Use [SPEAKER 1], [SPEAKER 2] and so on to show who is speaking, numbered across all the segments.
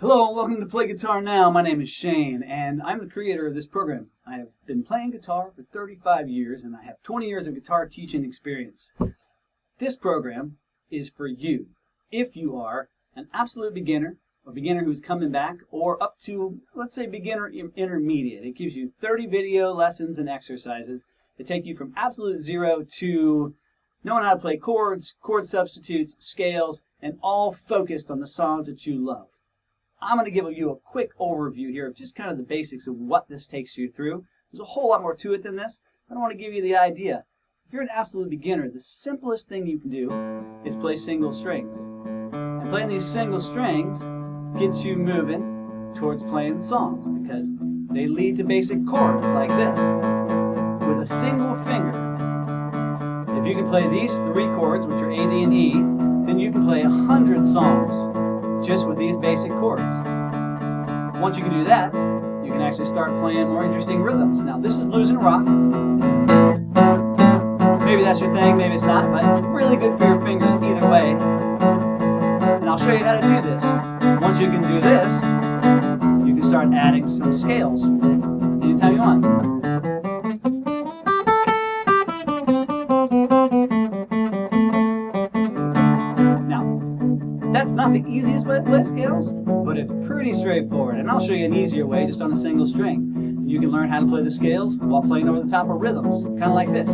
[SPEAKER 1] Hello and welcome to Play Guitar Now. My name is Shane and I'm the creator of this program. I have been playing guitar for 35 years and I have 20 years of guitar teaching experience. This program is for you if you are an absolute beginner, a beginner who's coming back, or up to, let's say, beginner intermediate. It gives you 30 video lessons and exercises that take you from absolute zero to knowing how to play chords, chord substitutes, scales, and all focused on the songs that you love. I'm going to give you a quick overview here of just kind of the basics of what this takes you through. There's a whole lot more to it than this, but I want to give you the idea. If you're an absolute beginner, the simplest thing you can do is play single strings. And playing these single strings gets you moving towards playing songs because they lead to basic chords like this with a single finger. If you can play these three chords, which are A, D, and E, then you can play 100 songs just with these basic chords. Once you can do that, you can actually start playing more interesting rhythms. Now, this is blues and rock. Maybe that's your thing, maybe it's not, but it's really good for your fingers either way. And I'll show you how to do this. Once you can do this, you can start adding some scales anytime you want. That's not the easiest way to play scales, but it's pretty straightforward. And I'll show you an easier way just on a single string. You can learn how to play the scales while playing over the top of rhythms, kind of like this.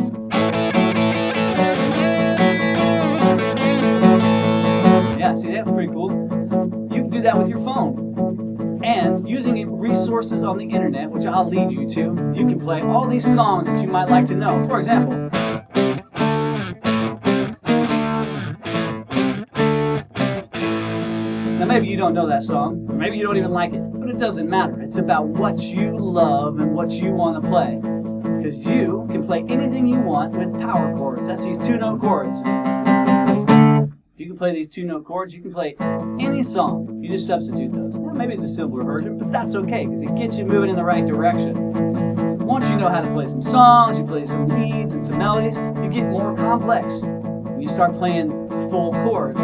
[SPEAKER 1] Yeah, see, that's pretty cool. You can do that with your phone. And using resources on the internet, which I'll lead you to, you can play all these songs that you might like to know. For example, now maybe you don't know that song, or maybe you don't even like it, but it doesn't matter. It's about what you love and what you want to play. Because you can play anything you want with power chords. That's these two-note chords. If you can play these two-note chords, you can play any song. You just substitute those. Now, maybe it's a simpler version, but that's okay, because it gets you moving in the right direction. Once you know how to play some songs, you play some leads and some melodies, you get more complex. When you start playing full chords,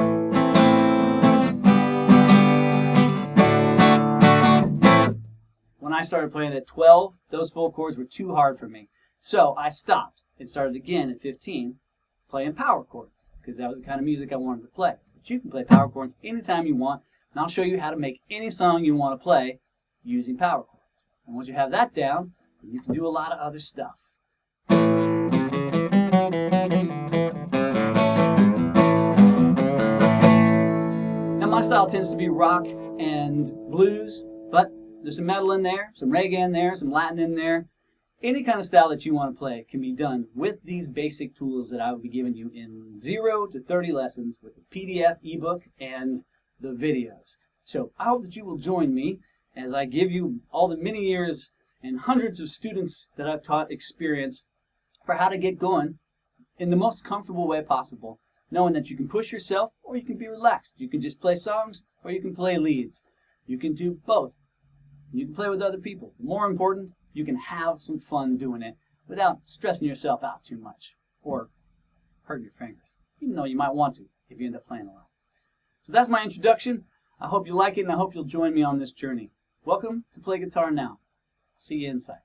[SPEAKER 1] when I started playing at 12, those full chords were too hard for me. So I stopped and started again at 15 playing power chords because that was the kind of music I wanted to play. But you can play power chords anytime you want, and I'll show you how to make any song you want to play using power chords. And once you have that down, you can do a lot of other stuff. Now my style tends to be rock and blues, but there's some metal in there, some reggae in there, some Latin in there. Any kind of style that you want to play can be done with these basic tools that I will be giving you in 0 to 30 lessons with the PDF, ebook, and the videos. So I hope that you will join me as I give you all the many years and hundreds of students that I've taught experience for how to get going in the most comfortable way possible, knowing that you can push yourself or you can be relaxed. You can just play songs or you can play leads. You can do both. You can play with other people. More important, you can have some fun doing it without stressing yourself out too much or hurting your fingers, even though you might want to if you end up playing a lot. So that's my introduction. I hope you like it and I hope you'll join me on this journey. Welcome to Play Guitar Now. See you inside.